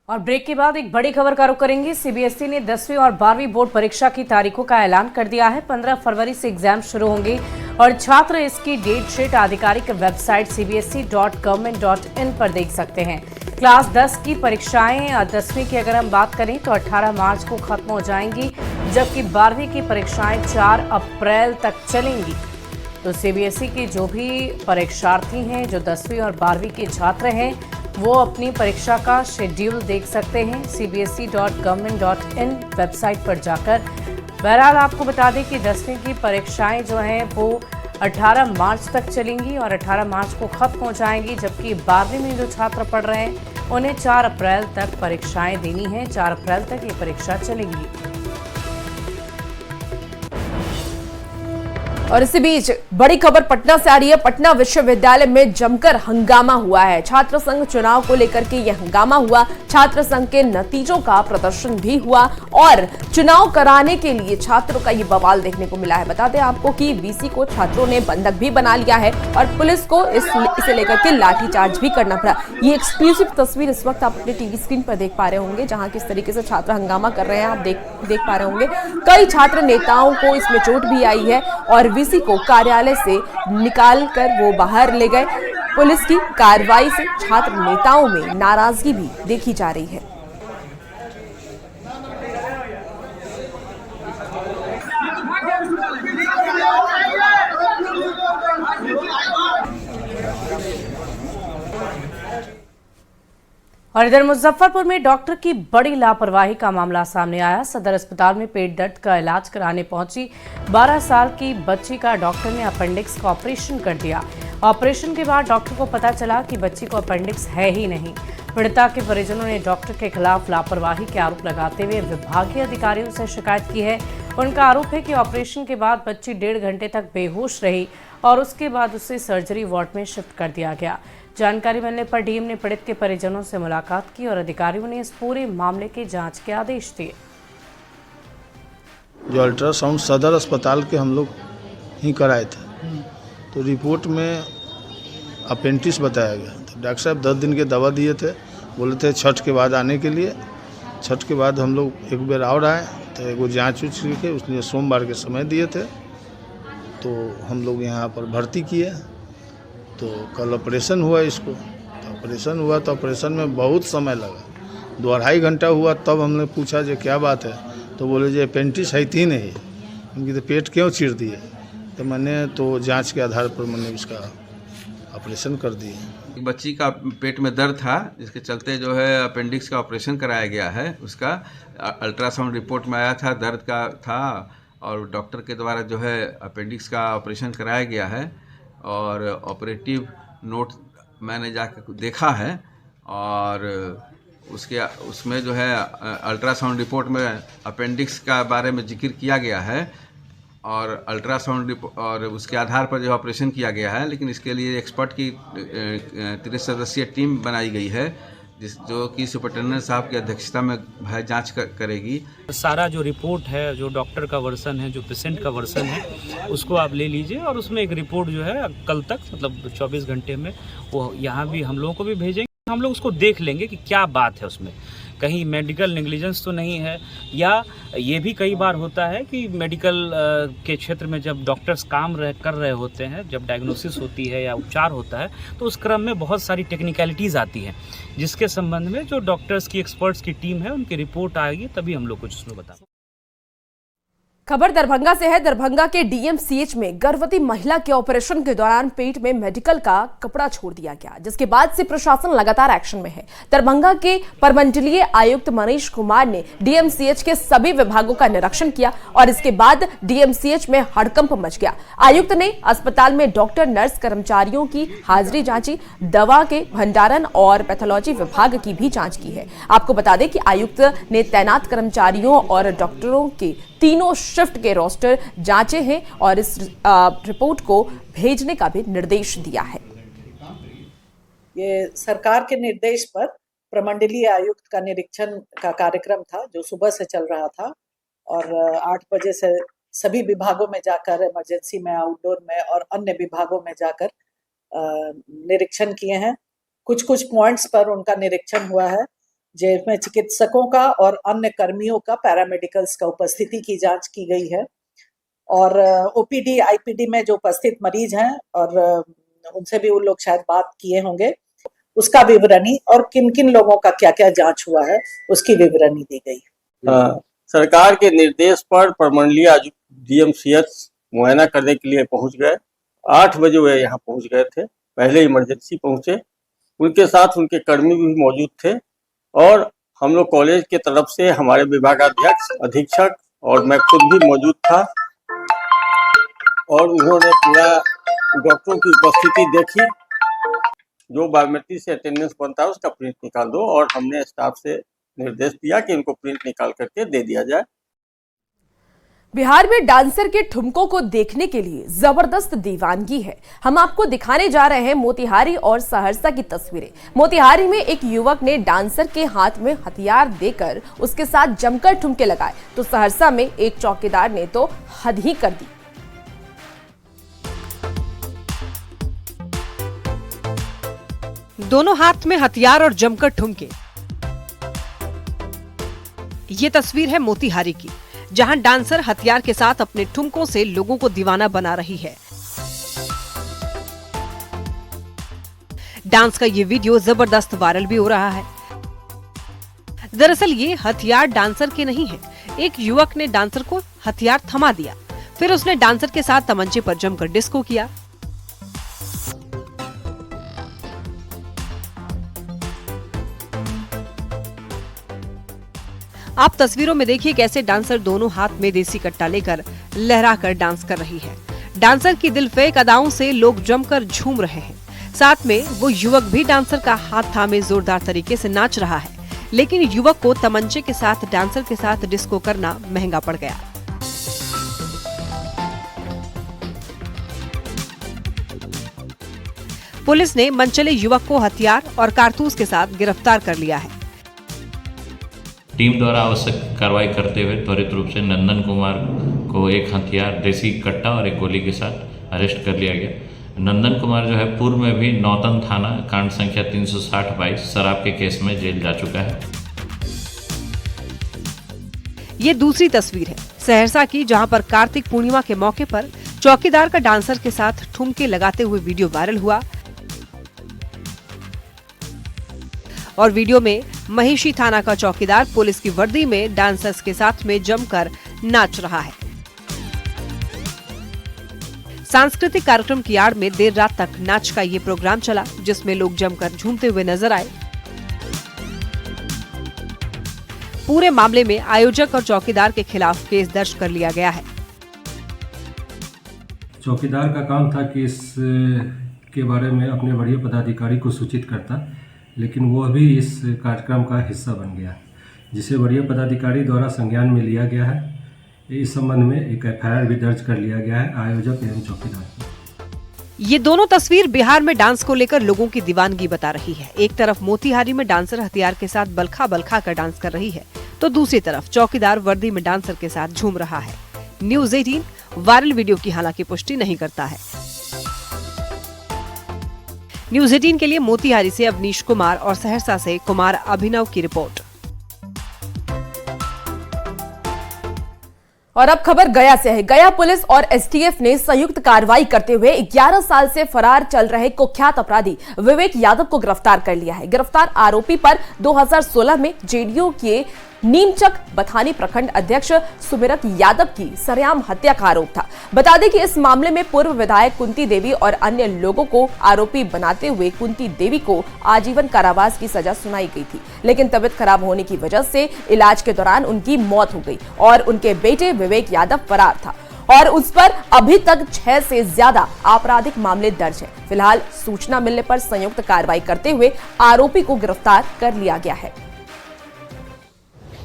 और ब्रेक के बाद एक बड़ी खबर का रुख करेंगे। सीबीएसई ने 10वीं और 12वीं बोर्ड परीक्षा की तारीखों का ऐलान कर दिया है। 15 फरवरी से एग्जाम शुरू होंगे और छात्र इसकी डेट शीट आधिकारिक वेबसाइट cbse.government.in पर देख सकते हैं। क्लास 10 की परीक्षाएं 10वीं की अगर हम बात करें तो 18 मार्च को खत्म हो जाएंगी, जबकि 12वीं की परीक्षाएं 4 अप्रैल तक चलेंगी। तो सीबीएसई के जो भी परीक्षार्थी हैं, जो 10वीं और 12वीं के छात्र हैं, वो अपनी परीक्षा का शेड्यूल देख सकते हैं cbse.government.in वेबसाइट पर जाकर। बहरहाल आपको बता दें कि 10वीं की परीक्षाएं जो हैं वो 18 मार्च तक चलेंगी और 18 मार्च को खत्म हो जाएंगी, जबकि 12वीं में जो छात्र पढ़ रहे हैं उन्हें 4 अप्रैल तक परीक्षाएं देनी हैं। 4 अप्रैल तक ये परीक्षा चलेंगी। और इसी बीच बड़ी खबर पटना से आ रही है। पटना विश्वविद्यालय में जमकर हंगामा हुआ है। छात्र संघ चुनाव को लेकर के यह हंगामा हुआ। छात्र संघ के नतीजों का प्रदर्शन भी हुआ और चुनाव कराने के लिए छात्रों का ये बवाल देखने को मिला है। बता दें आपको कि वीसी को छात्रों ने बंधक भी बना लिया है और पुलिस को इसे लेकर के लाठीचार्ज भी करना पड़ा। ये एक्सक्लूसिव तस्वीर इस वक्त आप अपने टीवी स्क्रीन पर देख पा रहे होंगे, जहां किस तरीके से छात्र हंगामा कर रहे हैं। आप देख पा रहे होंगे कई छात्र नेताओं को इसमें चोट भी आई है और वीसी को कार्यालय से निकाल कर वो बाहर ले गए। पुलिस की कार्रवाई से छात्र नेताओं में नाराजगी भी देखी जा रही है। और इधर मुजफ्फरपुर में डॉक्टर की बड़ी लापरवाही का मामला सामने आया। सदर अस्पताल में पेट दर्द का इलाज कराने पहुंची 12 साल की बच्ची का डॉक्टर ने अपेंडिक्स का ऑपरेशन कर दिया। ऑपरेशन के बाद डॉक्टर को पता चला कि बच्ची को अपेंडिक्स है ही नहीं। पीड़िता के परिजनों ने डॉक्टर के खिलाफ लापरवाही के आरोप लगाते हुए विभागीय अधिकारियों से शिकायत की है। उनका आरोप है कि ऑपरेशन के बाद बच्ची 1.5 घंटे तक बेहोश रही और उसके बाद उसे सर्जरी वार्ड में शिफ्ट कर दिया गया। जानकारी मिलने पर डीएम ने पीड़ित के परिजनों से मुलाकात की और अधिकारियों ने इस पूरे मामले की जांच के आदेश दिए। जो अल्ट्रासाउंड सदर अस्पताल के हम लोग ही कराए थे, तो रिपोर्ट में अपेंडिक्स बताया गया। तो डॉक्टर साहब 10 दिन के दवा दिए थे, बोले थे छठ के बाद आने के लिए। छठ के बाद हम लोग एक बार और आए तो एक जाँच उच के उसने सोमवार के समय दिए थे, तो हम लोग यहाँ पर भर्ती किए। तो कल ऑपरेशन हुआ इसको। तो ऑपरेशन हुआ तो ऑपरेशन में बहुत समय लगा, 2-2.5 घंटा हुआ। तब हमने पूछा जो क्या बात है, तो बोले जो अपेंडिक्स है ही नहीं, उनकी तो पेट क्यों चीर दिए। तो मैंने तो जांच के आधार पर मैंने उसका ऑपरेशन कर दिए। बच्ची का पेट में दर्द था, जिसके चलते जो है अपेंडिक्स का ऑपरेशन कराया गया है। उसका अल्ट्रासाउंड रिपोर्ट में आया था, दर्द का था और डॉक्टर के द्वारा जो है अपेंडिक्स का ऑपरेशन कराया गया है। और ऑपरेटिव नोट मैंने जाकर देखा है और उसमें जो है अल्ट्रासाउंड रिपोर्ट में अपेंडिक्स का बारे में जिक्र किया गया है और अल्ट्रासाउंड और उसके आधार पर जो ऑपरेशन किया गया है। लेकिन इसके लिए एक्सपर्ट की 30 सदस्यीय टीम बनाई गई है, जो कि सुपरिटेंडेंट साहब की अध्यक्षता में जांच करेगी। सारा जो रिपोर्ट है, जो डॉक्टर का वर्सन है, जो पेशेंट का वर्सन है, उसको आप ले लीजिए और उसमें एक रिपोर्ट जो है कल तक, मतलब 24 घंटे में वो यहाँ भी हम लोगों को भी भेजेंगे। हम लोग उसको देख लेंगे कि क्या बात है, उसमें कहीं मेडिकल नेग्लिजेंस तो नहीं है। या ये भी कई बार होता है कि मेडिकल के क्षेत्र में जब डॉक्टर्स काम कर रहे होते हैं, जब डायग्नोसिस होती है या उपचार होता है, तो उस क्रम में बहुत सारी टेक्निकलिटीज़ आती हैं, जिसके संबंध में जो डॉक्टर्स की एक्सपर्ट्स की टीम है उनकी रिपोर्ट आएगी, तभी हम लोग कुछ उसमें बताएंगे। खबर दरभंगा से है। दरभंगा के डीएमसीएच में गर्भवती महिला के ऑपरेशन के दौरान पेट में मेडिकल का कपड़ा छोड़ दिया गया, जिसके बाद से प्रशासन लगातार एक्शन में है। दरभंगा के प्रमंडलीय आयुक्त मनीष कुमार ने डीएमसीएच के सभी विभागों का निरीक्षण किया और इसके बाद डीएमसीएच में हड़कंप मच गया। आयुक्त ने अस्पताल में डॉक्टर, नर्स, कर्मचारियों की हाजिरी जांची, दवा के भंडारण और पैथोलॉजी विभाग की भी जांच की है। आपको बता दें कि आयुक्त ने तैनात कर्मचारियों और डॉक्टरों के तीनों शिफ्ट के रोस्टर जांचे हैं और इस रिपोर्ट को भेजने का भी निर्देश दिया है। ये सरकार के निर्देश पर प्रमंडलीय आयुक्त का निरीक्षण का कार्यक्रम था, जो सुबह से चल रहा था और 8 बजे से सभी विभागों में जाकर, इमरजेंसी में, आउटडोर में और अन्य विभागों में जाकर निरीक्षण किए हैं। कुछ पॉइंट्स पर उनका निरीक्षण हुआ है, जिसमें चिकित्सकों का और अन्य कर्मियों का, पैरामेडिकल्स का उपस्थिति की जांच की गई है। और ओपीडी आईपीडी में जो उपस्थित मरीज हैं और उनसे भी उन लोग शायद बात किए होंगे, उसका विवरणी और किन किन लोगों का क्या क्या जांच हुआ है उसकी विवरणी दी गई। सरकार के निर्देश पर प्रमंडलीय आयुक्त डीएमसीएच मुआयना करने के लिए पहुंच गए। 8 बजे वे यहाँ पहुंच गए थे, पहले इमरजेंसी पहुंचे। उनके साथ उनके कर्मी भी मौजूद थे और हम लोग कॉलेज के तरफ से हमारे विभागाध्यक्ष, अधीक्षक और मैं खुद भी मौजूद था और उन्होंने पूरा डॉक्टरों की उपस्थिति देखी। जो बायोमेट्रिक से अटेंडेंस बनता है उसका प्रिंट निकाल दो, और हमने स्टाफ से निर्देश दिया कि इनको प्रिंट निकाल करके दे दिया जाए। बिहार में डांसर के ठुमकों को देखने के लिए जबरदस्त दीवानगी है। हम आपको दिखाने जा रहे हैं मोतिहारी और सहरसा की तस्वीरें। मोतिहारी में एक युवक ने डांसर के हाथ में हथियार देकर उसके साथ जमकर ठुमके लगाए, तो सहरसा में एक चौकीदार ने तो हद ही कर दी। दोनों हाथ में हथियार और जमकर ठुमके। ये तस्वीर है मोतिहारी की, जहां डांसर हथियार के साथ अपने ठुमकों से लोगों को दीवाना बना रही है। डांस का ये वीडियो जबरदस्त वायरल भी हो रहा है। दरअसल ये हथियार डांसर के नहीं है। एक युवक ने डांसर को हथियार थमा दिया, फिर उसने डांसर के साथ तमंचे पर जमकर डिस्को किया। आप तस्वीरों में देखिए कैसे डांसर दोनों हाथ में देसी कट्टा लेकर लहराकर डांस कर रही है। डांसर की दिलफेक अदाओं से लोग जमकर झूम रहे हैं। साथ में वो युवक भी डांसर का हाथ थामे जोरदार तरीके से नाच रहा है, लेकिन युवक को तमंचे के साथ डांसर के साथ डिस्को करना महंगा पड़ गया। पुलिस ने मनचले युवक को हथियार और कारतूस के साथ गिरफ्तार कर लिया है। टीम द्वारा आवश्यक कार्रवाई करते हुए त्वरित रूप से नंदन कुमार को एक हथियार, देसी कट्टा और एक गोली के साथ अरेस्ट कर लिया गया। नंदन कुमार जो है पूर्व में भी नौतन थाना कांड संख्या 360/22 शराब के केस में जेल जा चुका है। ये दूसरी तस्वीर है सहरसा की, जहां पर कार्तिक पूर्णिमा के मौके पर चौकीदार का डांसर के साथ ठुमके लगाते हुए वीडियो वायरल हुआ और वीडियो में महिषी थाना का चौकीदार पुलिस की वर्दी में डांसर्स के साथ में जमकर नाच रहा है। सांस्कृतिक कार्यक्रम की आड़ में देर रात तक नाच का ये प्रोग्राम चला, जिसमें लोग जमकर झूमते हुए नजर आए। पूरे मामले में आयोजक और चौकीदार के खिलाफ केस दर्ज कर लिया गया है। चौकीदार का काम था कि इस के बारे में अपने वरीय पदाधिकारी को सूचित करता, लेकिन वो भी इस कार्यक्रम का हिस्सा बन गया, जिसे वरीय पदाधिकारी द्वारा संज्ञान में लिया गया है। इस संबंध में एक एफआईआर भी दर्ज कर लिया गया है आयोजक एवं चौकीदार। ये दोनों तस्वीर बिहार में डांस को लेकर लोगों की दीवानगी बता रही है। एक तरफ मोतिहारी में डांसर हथियार के साथ बलखा बलखा कर डांस कर रही है, तो दूसरी तरफ चौकीदार वर्दी में डांसर के साथ झूम रहा है। न्यूज़ 18 वायरल वीडियो की हालांकि पुष्टि नहीं करता है। न्यूज़ 18 के लिए मोतिहारी से अवनीश कुमार और सहरसा से कुमार अभिनव की रिपोर्ट। और अब खबर गया से है। गया पुलिस और एसटीएफ ने संयुक्त कार्रवाई करते हुए 11 साल से फरार चल रहे कुख्यात अपराधी विवेक यादव को गिरफ्तार कर लिया है। गिरफ्तार आरोपी पर 2016 में जेडीयू के नीमचक बथानी प्रखंड अध्यक्ष सुमिरत यादव की सरेआम हत्या का आरोप था। बता दें कि इस मामले में पूर्व विधायक कुंती देवी और अन्य लोगों को आरोपी बनाते हुए कुंती देवी को आजीवन कारावास की सजा सुनाई गई थी, लेकिन तबीयत खराब होने की वजह से इलाज के दौरान उनकी मौत हो गई और उनके बेटे विवेक यादव फरार था और उस पर अभी तक 6 से ज्यादा आपराधिक मामले दर्ज हैं। फिलहाल सूचना मिलने पर संयुक्त कार्रवाई करते हुए आरोपी को गिरफ्तार कर लिया गया है।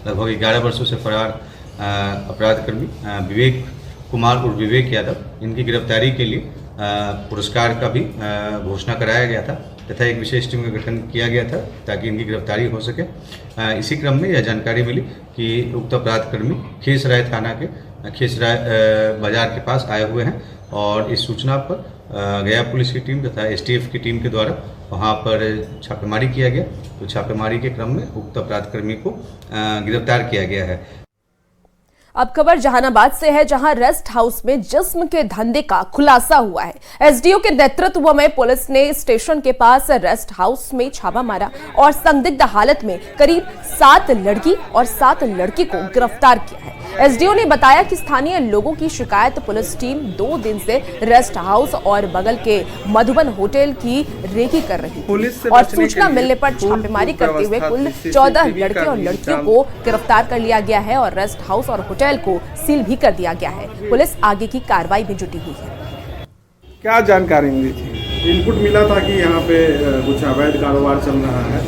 लगभग 11 वर्षों से फरार अपराधकर्मी विवेक कुमार और विवेक यादव, इनकी गिरफ्तारी के लिए पुरस्कार का भी घोषणा कराया गया था तथा एक विशेष टीम का गठन किया गया था ताकि इनकी गिरफ्तारी हो सके। इसी क्रम में यह जानकारी मिली कि उक्त अपराधकर्मी खेसराय थाना के खेसराय बाजार के पास आए हुए हैं और इस सूचना पर गया पुलिस की टीम तथा एसटीएफ की टीम के द्वारा वहाँ पर छापेमारी किया गया। तो छापेमारी के क्रम में उक्त अपराधकर्मी को गिरफ्तार किया गया है। अब खबर जहानाबाद से है, जहां रेस्ट हाउस में जिस्म के धंधे का खुलासा हुआ है। एसडीओ के नेतृत्व में पुलिस ने स्टेशन के पास रेस्ट हाउस में छापा मारा और संदिग्ध हालत में करीब 7 लड़की और 7 लड़के को गिरफ्तार किया है। एसडीओ ने बताया कि स्थानीय लोगों की शिकायत पुलिस टीम 2 दिन से रेस्ट हाउस और बगल के मधुबन होटल की रेकी कर रही थी और सूचना मिलने पर छापेमारी करते हुए कुल 14 लड़के और लड़कियों को गिरफ्तार कर लिया गया है और रेस्ट हाउस और होटल को सील भी कर दिया गया है। पुलिस आगे की कार्रवाई में जुटी हुई है। क्या जानकारी मिली थी? इनपुट मिला था कि यहाँ पे कुछ अवैध कारोबार चल रहा है,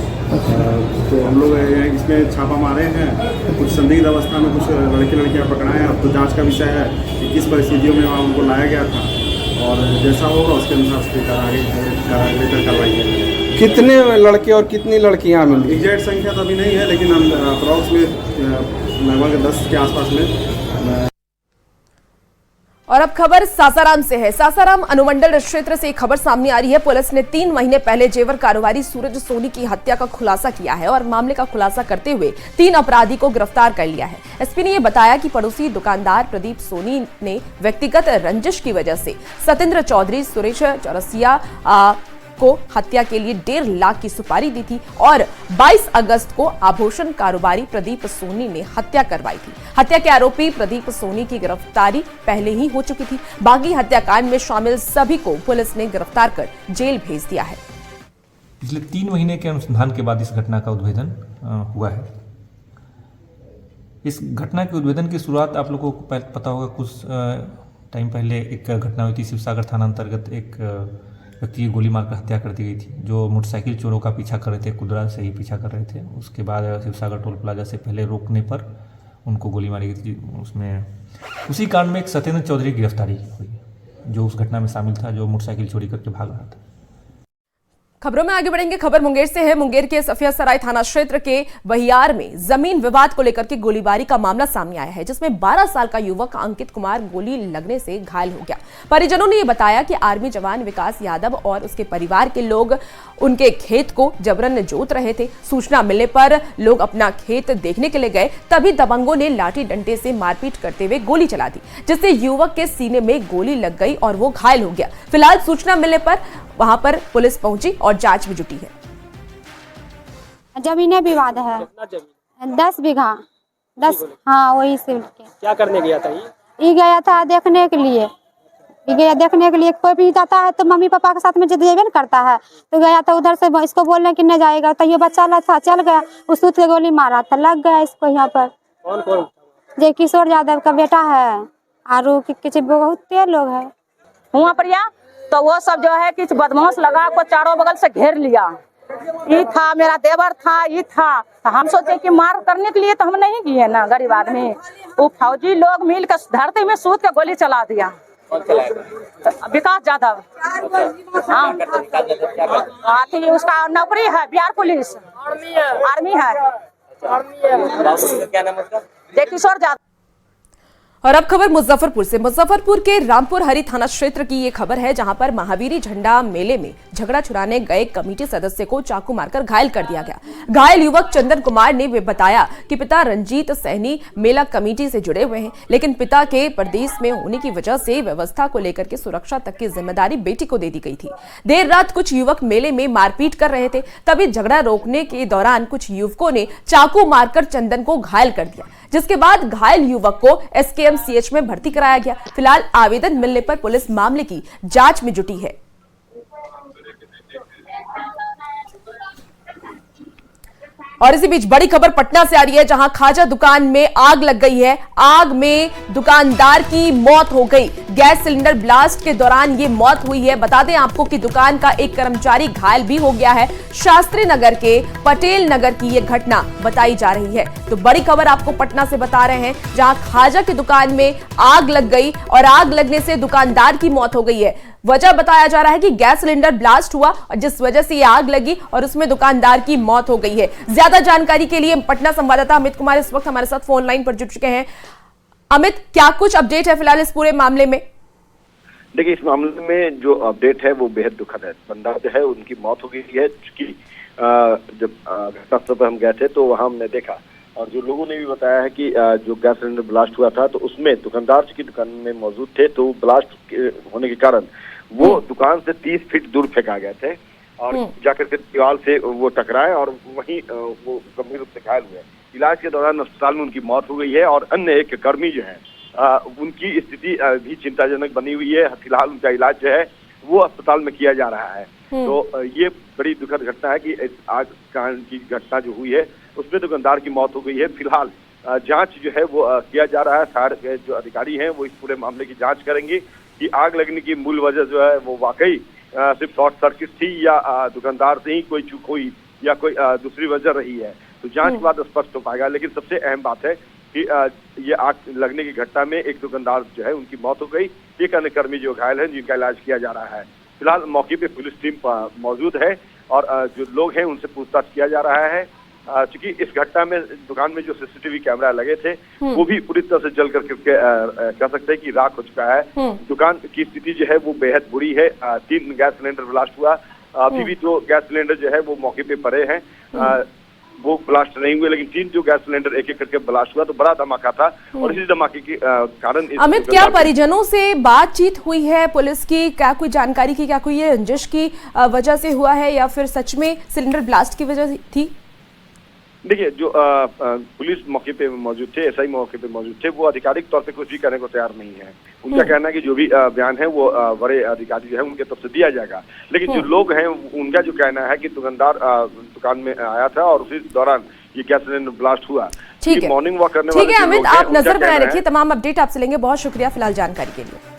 तो हम लोग इसमें छापा मारे हैं। कुछ संदिग्ध अवस्था में कुछ लड़के लड़कियाँ पकड़ाए हैं। अब तो जांच का विषय है कि किस परिस्थितियों में वहाँ उनको लाया गया था और जैसा होगा उसके अनुसार से आगे कार्रवाई की। कितने लड़के और कितनी लड़कियाँ मिली? एग्जैक्ट संख्या तो अभी नहीं है, लेकिन अप्रॉक्स में लगभग 10 के आसपास में। और अब खबर सासाराम से है। सासाराम अनुमंडल क्षेत्र से एक खबर सामने आ रही है। पुलिस ने 3 महीने पहले जेवर कारोबारी सूरज सोनी की हत्या का खुलासा किया है और मामले का खुलासा करते हुए 3 अपराधी को गिरफ्तार कर लिया है। एसपी ने यह बताया कि पड़ोसी दुकानदार प्रदीप सोनी ने व्यक्तिगत रंजिश की वजह से सत्येंद्र चौधरी, सुरेश चौरसिया को हत्या के लिए 1.5 लाख की सुपारी दी थी और 22 अगस्त को आभूषण कारोबारी प्रदीप सोनी ने हत्या करवाई थी। हत्या के आरोपी प्रदीप सोनी की गिरफ्तारी पहले ही हो चुकी थी। बागी हत्याकांड में शामिल सभी को पुलिस ने गिरफ्तार कर जेल भेज दिया है। पिछले 3 महीने के अनुसंधान के बाद इस घटना का उद्भेदन हुआ है। इस घटना के उद्भेदन की शुरुआत आप लोगों को पता होगा, कुछ टाइम पहले एक घटना हुई थी। शिवसागर थाना अंतर्गत एक व्यक्ति की गोली मारकर हत्या कर दी गई थी, जो मोटरसाइकिल चोरों का पीछा कर रहे थे, कुदरा से ही पीछा कर रहे थे। उसके बाद शिवसागर टोल प्लाजा से पहले रोकने पर उनको गोली मारी गई थी। उसमें उसी कांड में एक सत्येंद्र चौधरी की गिरफ्तारी हुई, जो उस घटना में शामिल था, जो मोटरसाइकिल चोरी करके भाग रहा था। खबरों में आगे बढ़ेंगे। खबर मुंगेर से है। मुंगेर के सफिया सराय थाना क्षेत्र के बहियार में जमीन विवाद को लेकर के गोलीबारी का मामला सामने आया है, जिसमें 12 साल का युवक अंकित कुमार गोली लगने से घायल हो गया। परिजनों ने यह बताया कि आर्मी जवान विकास यादव और उसके परिवार के लोग उनके खेत को जबरन जोत रहे थे। सूचना मिलने पर लोग अपना खेत देखने के लिए गए, तभी दबंगों ने लाठी डंडे से मारपीट करते हुए गोली चला दी, जिससे युवक के सीने में गोली लग गई और वो घायल हो गया। फिलहाल सूचना मिलने पर वहां पर पुलिस पहुंची और जांच में जुटी है। जमीन विवाद है। 10 बीघा 10। हाँ, वही से। क्या करने गया था? ये गया था देखने के लिए। कोई भी जाता है तो मम्मी पापा के साथ में जेबे न करता है, तो गया था उधर से इसको बोलने कि नहीं जाएगा, तो ये बच्चा था, चल गया, उस सूत के गोली मारा था, लग गया इसको यहाँ पर। कौन? जय किशोर यादव का बेटा है और कुछ बहुत लोग है वहाँ पर। तो वो सब जो है कि बदमाश लगा को चारों बगल से घेर लिया। ये था, मेरा देवर था, ये था। तो हम सोचे कि मार करने के लिए तो हम नहीं किए ना, गरीब आदमी। वो फौजी लोग मिल कर धरती में सूत के गोली चला दिया। विकास यादव। हाँ, उसका नौकरी है बिहार पुलिस, आर्मी है। जय किशोर यादव। और अब खबर मुजफ्फरपुर से। मुजफ्फरपुर के रामपुर हरी थाना क्षेत्र की ये खबर है, जहां पर महावीरी झंडा मेले में झगड़ा छुड़ाने गए कमेटी सदस्य को चाकू मारकर घायल कर दिया गया। घायल युवक चंदन कुमार ने बताया कि पिता रंजीत सैनी मेला कमेटी से जुड़े हुए हैं, लेकिन पिता के प्रदेश में होने की वजह से व्यवस्था को लेकर के सुरक्षा तक की जिम्मेदारी बेटी को दे दी गई थी। देर रात कुछ युवक मेले में मारपीट कर रहे थे, तभी झगड़ा रोकने के दौरान कुछ युवकों ने चाकू मारकर चंदन को घायल कर दिया, जिसके बाद घायल युवक को SKMCH में भर्ती कराया गया। फिलहाल आवेदन मिलने पर पुलिस मामले की जांच में जुटी है। और इसी बीच बड़ी खबर पटना से आ रही है, जहां खाजा दुकान में आग लग गई है। आग में दुकानदार की मौत हो गई। गैस सिलेंडर ब्लास्ट के दौरान ये मौत हुई है। बता दें आपको कि दुकान का एक कर्मचारी घायल भी हो गया है। शास्त्री नगर के पटेल नगर की ये घटना बताई जा रही है। तो बड़ी खबर आपको पटना से बता रहे हैं, जहां खाजा की दुकान में आग लग गई और आग लगने से दुकानदार की मौत हो गई है। वजह बताया जा रहा है कि गैस सिलेंडर ब्लास्ट हुआ और जिस वजह से ये आग लगी और उसमें दुकानदार की मौत हो गई है। ज्यादा जानकारी के लिए पटना संवाददाता अमित कुमार इस वक्त हमारे साथ फोन लाइन पर जुड़ चुके हैं। अमित, क्या कुछ अपडेट है फिलहाल इस पूरे मामले में? देखिए, इस मामले में जो अपडेट है वो बेहद दुखद है। बंदा जो है उनकी मौत हो गई है। चूंकि जब घटनास्थल पर हम गए थे तो वहां हमने देखा और जो लोगों ने भी बताया है कि जो गैस सिलेंडर ब्लास्ट हुआ था तो उसमें दुकानदार की दुकान में मौजूद थे, तो ब्लास्ट होने के कारण वो दुकान से 30 फीट दूर फेंका गए थे और जाकर के दीवार से वो टकराए और वहीं वो गंभीर रूप से घायल हुए। इलाज के दौरान अस्पताल में उनकी मौत हो गई है और अन्य एक कर्मी जो है उनकी स्थिति भी चिंताजनक बनी हुई है। फिलहाल उनका इलाज जो है वो अस्पताल में किया जा रहा है। तो ये बड़ी दुखद घटना है कि इस आग कांड की घटना जो हुई है उसमें दुकानदार की मौत हो गई है। फिलहाल जांच जो है वो किया जा रहा है। फायर के जो अधिकारी हैं वो इस पूरे मामले की जांच करेंगे कि आग लगने की मूल वजह जो है वो वाकई सिर्फ शॉर्ट सर्किट थी या दुकानदार से ही कोई चूक हुई या कोई दूसरी वजह रही है। तो जांच के बाद स्पष्ट हो पाएगा। लेकिन सबसे अहम बात है कि ये आग लगने की घटना में एक दुकानदार जो है उनकी मौत हो गई, एक अन्य कर्मी जो घायल है जिनका इलाज किया जा रहा है। फिलहाल मौके पे पुलिस टीम मौजूद है और जो लोग हैं उनसे पूछताछ किया जा रहा है। चूंकि इस घटना में दुकान में जो सीसीटीवी कैमरा लगे थे वो भी पूरी तरह से जल करके कह सकते हैं कि राख हो चुका है। दुकान की स्थिति जो है वो बेहद बुरी है। 3 गैस सिलेंडर ब्लास्ट हुआ। अभी भी 2 गैस सिलेंडर जो है वो मौके पे पड़े हैं, वो ब्लास्ट नहीं हुए, लेकिन 3 जो गैस सिलेंडर एक एक करके ब्लास्ट हुआ तो बड़ा धमाका था और इसी धमाके के कारण अमित, क्या परिजनों से बातचीत हुई है पुलिस की? क्या कोई जानकारी की, क्या कोई ये रंजिश की वजह से हुआ है या फिर सच में सिलेंडर ब्लास्ट की वजह थी? देखिए, जो पुलिस मौके पे मौजूद थे, एसआई मौके पे मौजूद थे, वो आधिकारिक तौर पे कुछ भी करने को तैयार नहीं है। उनका कहना है कि जो भी बयान है वो बड़े अधिकारी जो है उनके तरफ से दिया जाएगा। लेकिन जो लोग हैं उनका जो कहना है कि दुकानदार दुकान में आया था और उसी दौरान ये गैस सिलेंडर ब्लास्ट हुआ। ठीक है, मॉर्निंग वॉक करने वाले ठीक है अमित, आप नजर बनाए रखिए। तमाम अपडेट आपसे लेंगे। बहुत शुक्रिया फिलहाल जानकारी के लिए।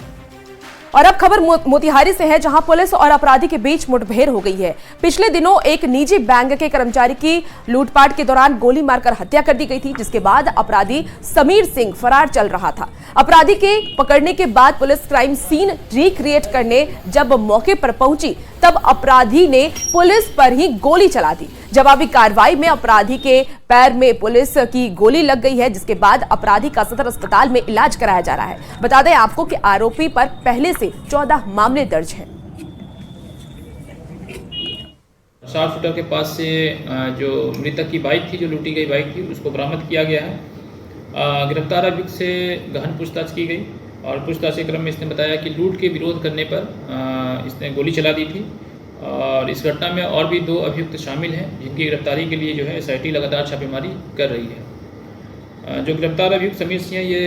और अब खबर मोतिहारी से है, जहां पुलिस और अपराधी के बीच मुठभेड़ हो गई है। पिछले दिनों एक निजी बैंक के कर्मचारी की लूटपाट के दौरान गोली मारकर हत्या कर दी गई थी, जिसके बाद अपराधी समीर सिंह फरार चल रहा था। अपराधी के पकड़ने के बाद पुलिस क्राइम सीन रिक्रिएट करने जब मौके पर पहुंची तब अपराधी ने पुलिस पर ही गोली चला दी। जवाबी कार्रवाई में अपराधी के पैर में पुलिस की गोली लग गई है, जिसके बाद अपराधी का सदर अस्पताल में इलाज कराया जा रहा है। बता दें आपको कि आरोपी पर पहले से 14 मामले दर्ज हैं। शार्प शूटर के पास से जो मृतक की बाइक थी, जो लूटी गई बाइक थी, उसको बरामद किया गया है। गिरफ्तार अभियुक्त से गहन पूछताछ की गई और पूछताछ के क्रम में इसने बताया कि लूट के विरोध करने पर इसने गोली चला दी थी। और इस घटना में और भी 2 अभियुक्त शामिल हैं, जिनकी गिरफ्तारी के लिए जो है एसआईटी लगातार छापेमारी कर रही है। जो गिरफ्तार अभियुक्त समीर सिंह ये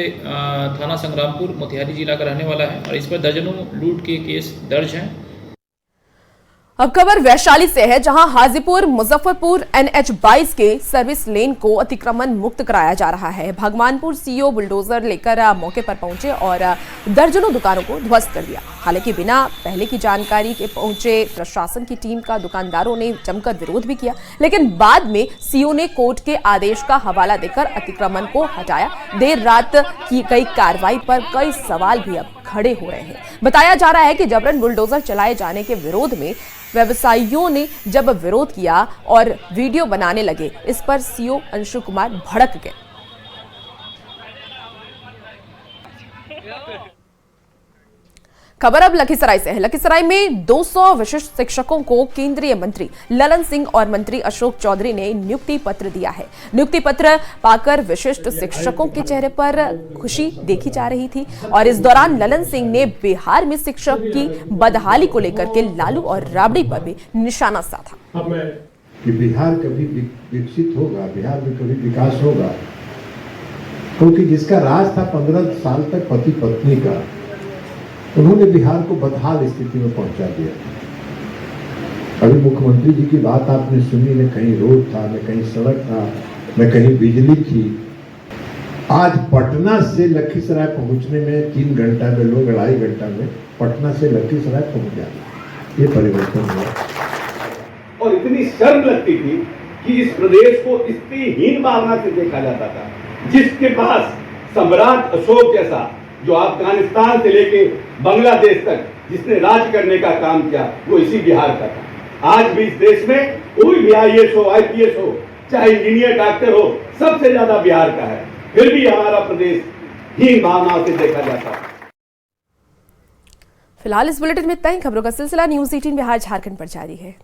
थाना संग्रामपुर मोतिहारी जिला का रहने वाला है और इस पर दर्जनों लूट के केस दर्ज हैं। अब खबर वैशाली से है, जहां हाजीपुर मुजफ्फरपुर NH 22 के सर्विस लेन को अतिक्रमण मुक्त कराया जा रहा है। भगवानपुर सीओ बुलडोजर लेकर मौके पर पहुंचे और दर्जनों दुकानों को ध्वस्त कर दिया। हालांकि बिना पहले की जानकारी के पहुंचे प्रशासन की टीम का दुकानदारों ने जमकर विरोध भी किया, लेकिन बाद में सीओ ने कोर्ट के आदेश का हवाला देकर अतिक्रमण को हटाया। देर रात की गई कार्रवाई पर कई सवाल भी अब खड़े हो रहे हैं। बताया जा रहा है कि जबरन बुलडोजर चलाए जाने के विरोध में व्यवसायियों ने जब विरोध किया और वीडियो बनाने लगे, इस पर सीओ अंशु कुमार भड़क गए। खबर अब लखीसराय से है। लखीसराय में 200 विशिष्ट शिक्षकों को केंद्रीय मंत्री ललन सिंह और मंत्री अशोक चौधरी ने नियुक्ति पत्र दिया है। नियुक्ति पत्र पाकर विशिष्ट शिक्षकों के चेहरे पर खुशी देखी जा रही थी और इस दौरान ललन सिंह ने बिहार में शिक्षक की बदहाली को लेकर के लालू और राबड़ी पर भी निशाना साधा। कि बिहार कभी विकसित होगा, बिहार में कभी विकास होगा, क्योंकि जिसका राज था 15 साल तक पति पत्नी का, उन्होंने बिहार को बदहाल स्थिति में पहुंचा दिया। अभी मुख्यमंत्री जी की बात आपने सुनी, न कहीं रोड था, न कहीं सड़क था, न कहीं बिजली थी। आज पटना से लखीसराय पहुंचने में 3 घंटा में, लोग 2.5 घंटा में पटना से लखीसराय पहुंच जाते। ये परिवर्तन हुआ और इतनी शर्म लगती थी कि इस प्रदेश को स्त्रीहीन भावना से देखा जाता था। जिसके पास सम्राट अशोक जैसा, जो अफगानिस्तान से लेके बांग्लादेश तक जिसने राज करने का काम किया, वो इसी बिहार का था। आज भी इस देश में कोई भी IAS हो, IPS हो, चाहे इंजीनियर, डॉक्टर हो, सबसे ज्यादा बिहार का है। फिर भी हमारा प्रदेश हीन भावना से देखा जाता है। फिलहाल इस बुलेटिन में इतना ही। खबरों का सिलसिला न्यूज 18 बिहार झारखंड पर जारी है।